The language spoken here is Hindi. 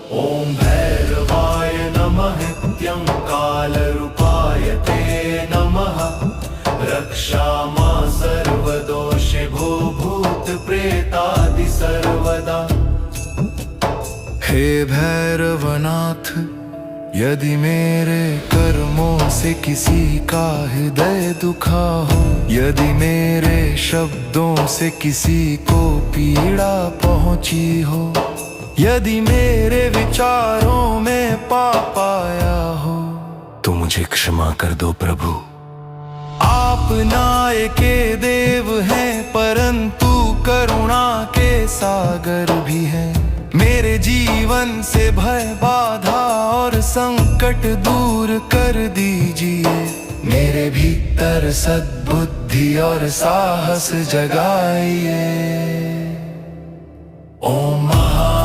ॐ भैरवाय नमः नित्यं कालरूपाय ते नमः रक्षा मां सर्वदोषे भो भूत प्रेतादि सर्वदा। हे भैरवनाथ, यदि मेरे कर्मों से किसी का हृदय दुखा हो, यदि मेरे शब्दों से किसी को पीड़ा पहुंची हो, यदि मेरे विचारों में पाप आया हो, तो मुझे क्षमा कर दो प्रभु। आप न्याय के देव हैं, परंतु करुणा के सागर भी हैं। मेरे जीवन से भय बाधा और संकट दूर कर दीजिए। मेरे भीतर सद्बुद्धि और साहस जगाइए। ओम महा